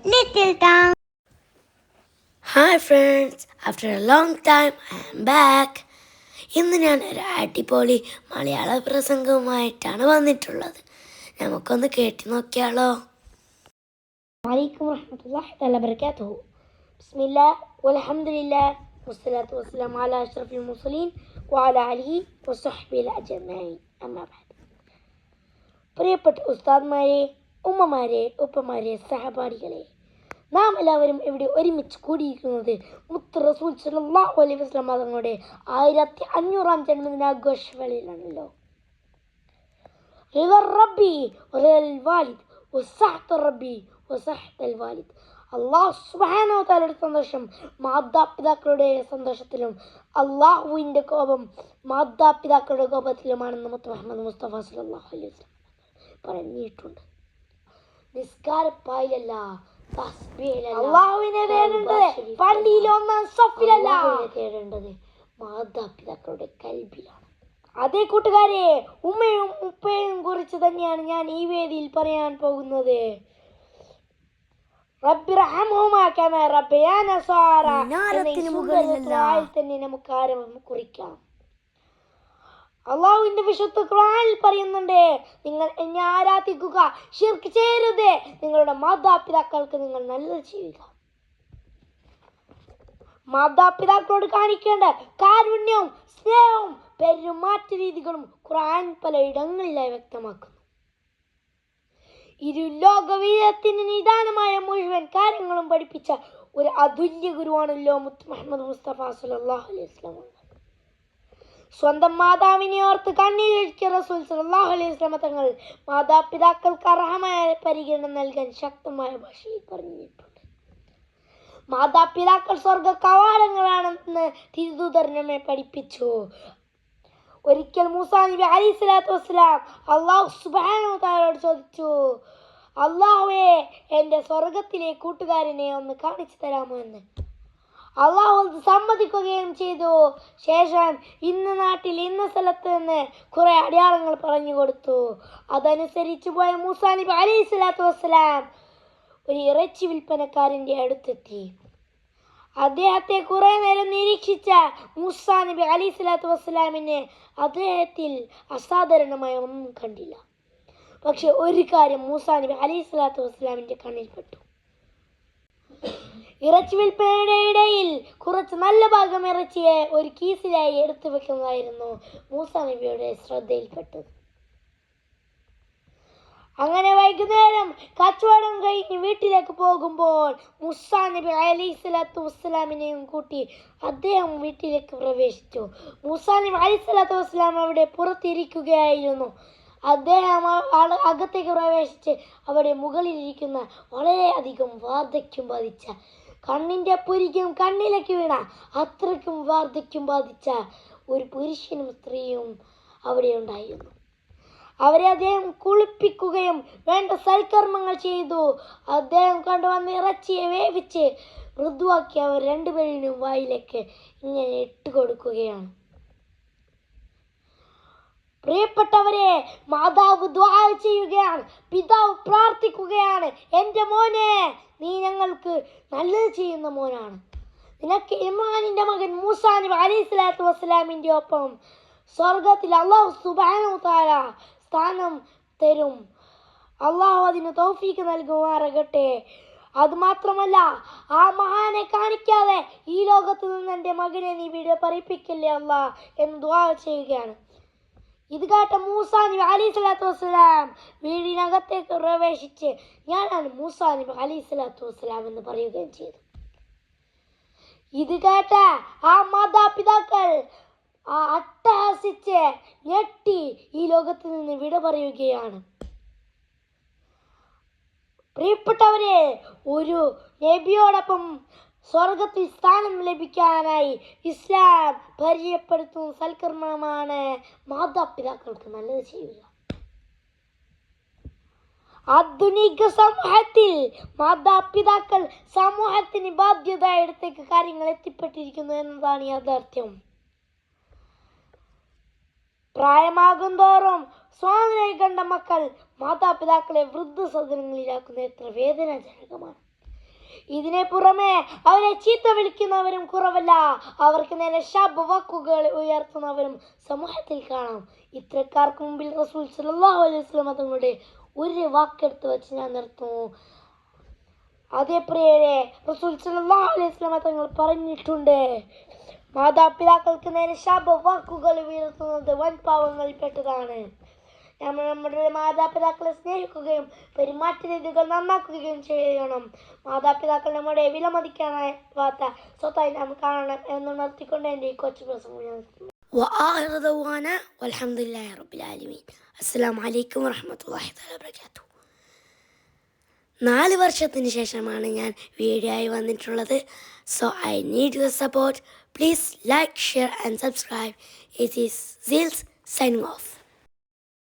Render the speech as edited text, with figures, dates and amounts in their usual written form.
Little Town. Hi friends, after a long time I am back. ഇന്ന് ഞാൻ ഒരു അടിപൊളി മലയാള പ്രസംഗവുമായിട്ടാണ് വന്നിട്ടുള്ളത്. നമുക്കൊന്ന് കേട്ടു നോക്കിയാലോ. വലൈക്കും വറഹ്മത്തുള്ളാഹി തആല ബറകാതുഹു. ബിസ്മില്ലാഹ് വൽഹംദുലില്ലാഹ് വസ്സലാത്തു വസ്സലാമു അലാ അഷ്റഫിൽ മുർസലീൻ വഅലാ ആലിഹി വസ്വഹ്ബിഹിൽ അജ്മഈൻ. അമ്മാ ബഅദ്. പ്രിയപ്പെട്ട ഉസ്താദ്മാരെ, ഉമ്മമാരെ, ഉപ്പമാരെ, സഹപാഠികളെ, നാം എല്ലാവരും ഇവിടെ ഒരുമിച്ച് കൂടിയിരിക്കുന്നത് മുത്ത് റസൂൽ സ്വല്ലല്ലാഹു അലൈഹി വസല്ലം തങ്ങളുടെ 1500-ാം ജന്മദിനാഘോഷവേളയിലാണല്ലോ. റിദർ റബ്ബി വറിദൽ വാലിദ് വസഹ്ത റബ്ബി വസഹ്തൽ വാലിദ്. അല്ലാഹു സുബ്ഹാനഹു വ തആലയുടെ സന്തോഷം മാതാപിതാക്കളുടെ സന്തോഷത്തിലും അള്ളാഹുവിൻ്റെ കോപം മാതാപിതാക്കളുടെ കോപത്തിലുമാണെന്ന് മുഹമ്മദ് മുസ്തഫ സല്ലല്ലാഹു അലൈഹി വസല്ലം പറഞ്ഞിട്ടുണ്ട്. നിസ്കാരപ്പായിലല്ല, അള്ളാഹുവിനെ തേടേണ്ടത് പള്ളിയിലെ ഒന്നാം സഫിലല്ല, തേടേണ്ടത് മാതാപിതാക്കളുടെ കൽബിലാണ്. അതേ കൂട്ടുകാരെ, ഉമ്മയും ഉപ്പയും കുറിച്ച് തന്നെയാണ് ഞാൻ ഈ വേദിയിൽ പറയാൻ പോകുന്നത്. തന്നെ നമുക്ക് ആരംഭം കുറിക്കാം. അള്ളാഹുവിന്റെ വിശുദ്ധ ഖുർആനിൽ പറയുന്നുണ്ട്, നിങ്ങൾ എന്നെ ആരാധിക്കുക, ശിർക്ക് ചെയ്യരുത്, നിങ്ങളുടെ മാതാപിതാക്കൾക്ക് നിങ്ങൾ നല്ലത് ചെയ്യുക. മാതാപിതാക്കളോട് കാണിക്കേണ്ട കാരുണ്യവും സ്നേഹവും പെരുമാറ്റ രീതികളും ഖുർആൻ പലയിടങ്ങളിലായി വ്യക്തമാക്കുന്നു. ഇരുലോകവീരത്തിന് നിദാനമായ മുഴുവൻ കാര്യങ്ങളും പഠിപ്പിച്ച ഒരു അതുല്യ ഗുരുവാണല്ലോ മുഹമ്മദ് മുസ്തഫ സല്ലല്ലാഹു അലൈഹി വസല്ലം. സ്വന്തം മാതാവിനെ ഓർത്ത് കണ്ണീരൊഴുക്കിയ റസൂൽ സല്ലല്ലാഹു അലൈഹി വസല്ലം തങ്ങൾ മാതാപിതാക്കൾക്ക് അർഹമായ പരിഗണന നൽകാൻ ശക്തമായ ഭാഷയിൽ പറഞ്ഞിട്ടുണ്ട്. മാതാപിതാക്കൾ സ്വർഗ കവാടങ്ങളാണെന്ന് തിരുദൂതർ നമ്മെ പഠിപ്പിച്ചു. ഒരിക്കൽ മൂസാ നബി അലൈഹിസ്സലാത്തു വസ്സലാം അല്ലാഹു സുബ്ഹാനഹു വ തആലയോട് ചോദിച്ചു, അല്ലാഹുവേ, എൻ്റെ സ്വർഗത്തിലെ കൂട്ടുകാരനെ ഒന്ന് കാണിച്ചു തരാമോ എന്ന്. അള്ളാഹു സമ്മതിക്കുകയും ചെയ്തു. ശേഷം ഇന്ന നാട്ടിൽ ഇന്ന സ്ഥലത്ത് നിന്ന് കുറെ അടയാളങ്ങൾ പറഞ്ഞു കൊടുത്തു. അതനുസരിച്ച് പോയ മൂസാ നബി അലൈഹിസ്സലാത്തു വസ്സലാം ഒരു ഇറച്ചി വിൽപ്പനക്കാരൻ്റെ അടുത്തെത്തി. അദ്ദേഹത്തെ കുറെ നേരം നിരീക്ഷിച്ച മൂസാ നബി അലൈഹിസ്സലാത്തു വസ്സലാമിന് അദ്ദേഹത്തിൽ അസാധാരണമായ ഒന്നും കണ്ടില്ല. പക്ഷെ ഒരു കാര്യം മൂസാ നബി അലൈഹിസ്സലാത്തു വസ്സലാമിൻ്റെ കണ്ണിൽപ്പെട്ടു. ഇറച്ചി വിൽപ്പനയുടെ ഇടയിൽ കുറച്ച് നല്ല ഭാഗം ഇറച്ചിയെ ഒരു കീസിലായി എടുത്തു വെക്കുന്നതായിരുന്നു മൂസാ നബിയുടെ ശ്രദ്ധയിൽപ്പെട്ടത്. അങ്ങനെ വൈകുന്നേരം കച്ചവടം കഴിഞ്ഞ് വീട്ടിലേക്ക് പോകുമ്പോൾ മൂസാ നബി അലൈഹിസ്സലാത്തു വസ്സലാമിനെയും കൂട്ടി അദ്ദേഹം വീട്ടിലേക്ക് പ്രവേശിച്ചു. മൂസാ നബി അലൈഹിസ്സലാത്തു വസ്സലാം അവിടെ പുറത്തിരിക്കുകയായിരുന്നു. അദ്ദേഹം അകത്തേക്ക് പ്രവേശിച്ച് അവിടെ മുകളിലിരിക്കുന്ന വളരെയധികം വാർദ്ധക്യം ബാധിച്ച, കണ്ണിൻ്റെ പുരികം കണ്ണിലേക്ക് വീണ അത്രയ്ക്കും വാർദ്ധക്യം ബാധിച്ച ഒരു പുരുഷനും സ്ത്രീയും അവിടെ ഉണ്ടായിരുന്നു. അവരെ അദ്ദേഹം കുളിപ്പിക്കുകയും വേണ്ട സൽക്കർമ്മങ്ങൾ ചെയ്തു. അദ്ദേഹം കൊണ്ടുവന്ന ഇറച്ചിയെ വേവിച്ച് മൃദുവാക്കി അവർ രണ്ടുപേരിനും വായിലേക്ക് ഇങ്ങനെ ഇട്ടുകൊടുക്കുകയാണ്. പ്രിയപ്പെട്ടവരെ, മാതാവ് ദുആ ചെയ്യുകയാണ്, പിതാവ് പ്രാർത്ഥിക്കുകയാണ്, എൻ്റെ മോനെ, നീ ഞങ്ങൾക്ക് നല്ലത് ചെയ്യുന്ന മോനാണ്. നിനക്ക് ഇമ്രാനിൻ്റെ മകൻ മൂസാ നബി അലൈഹിസ്സലാത്തു വസ്സലാമിൻ്റെ ഒപ്പം സ്വർഗത്തിൽ അല്ലാഹു സുബ്ഹാനഹു വ തആല സ്ഥാനം തരും. അള്ളാഹു അതിന് തൗഫീക്ക് നൽകുമാറാകട്ടെ. അതുമാത്രമല്ല, ആ മഹാനെ കാണിക്കാതെ ഈ ലോകത്ത് നിന്ന് എൻ്റെ മകനെ നീ വിട പറയിപ്പിക്കില്ലേ അല്ലാ എന്ന് ദുആ ചെയ്യുകയാണ്. ഇത് കേട്ട മൂസാ നബി അലൈഹിസ്സലാത്തു വസ്സലാം വീടിനകത്തേക്ക് പ്രവേശിച്ച് ഞാനാണ് മൂസാ നബി അലൈഹിസ്സലാത്തു വസ്സലാം എന്ന് പറയുകയും ചെയ്തു. ഇത് കേട്ട ആ മാതാപിതാക്കൾ അട്ടഹസിച്ച് ഞെട്ടി ഈ ലോകത്ത് നിന്ന് വിട പറയുകയാണ്. പ്രിയപ്പെട്ടവരെ, ഒരു നബിയോടൊപ്പം സ്വർഗത്തിൽ സ്ഥാനം ലഭിക്കാനായി ഇസ്ലാം പരിചയപ്പെടുത്തുന്ന സൽക്കർമ്മമാണ് മാതാപിതാക്കൾക്ക് നല്ലത് ചെയ്യുക. ആധുനിക സമൂഹത്തിൽ മാതാപിതാക്കൾ സമൂഹത്തിന് ബാധ്യതയിടത്തേക്ക് കാര്യങ്ങൾ എത്തിപ്പെട്ടിരിക്കുന്നു എന്നതാണ് യാഥാർത്ഥ്യം. പ്രായമാകും തോറും സ്വാതന്ത്ര്യം കണ്ട മക്കൾ മാതാപിതാക്കളെ വൃദ്ധസദനങ്ങളിലാക്കുന്നത് എത്ര വേദനാജനകമാണ്. ഇതിനെ പുറമെ അവരെ ചീത്ത വിളിക്കുന്നവരും കുറവല്ല. അവർക്ക് നേരെ ശാപവാക്കുകൾ ഉയർത്തുന്നവരും സമൂഹത്തിൽ കാണാം. ഇത്തരക്കാർക്ക് മുമ്പിൽ റസൂൽ സല്ലല്ലാഹു അലൈഹി വസല്ലം തങ്ങളുടെ ഒരു വാക്കെടുത്ത് വെച്ച് ഞാൻ നിർത്തുന്നു. അതേ പ്രിയരെ, റസൂൽ സല്ലല്ലാഹു അലൈഹി വസല്ലം തങ്ങൾ പറഞ്ഞിട്ടുണ്ട്, മാതാപിതാക്കൾക്ക് നേരെ ശാപവാക്കുകൾ ഉയർത്തുന്നത് വൻ പാവങ്ങളിൽപ്പെട്ടതാണ്. നമ്മൾ നമ്മുടെ മാതാപിതാക്കളെ സ്നേഹിക്കുകയും പെരുമാറ്റ രീതികൾ നന്നാക്കുകയും ചെയ്യണം. മാതാപിതാക്കൾ നമ്മുടെ വിലമതിക്കാനാവാത്ത സ്വത്തായി നാം കാണണം എന്നുണർത്തിക്കൊണ്ട് എൻ്റെ ഈ കൊച്ചു പ്രസംഗം وآخر دعوانا والحمد لله رب العالمين. السلام عليكم ورحمة الله تعالى وبركاته. 4 വർഷത്തിന് ശേഷമാണ് ഞാൻ വീഡിയോ ആയി വന്നിട്ടുള്ളത്. So I need your support. Please like, share and subscribe. It is seals signing off.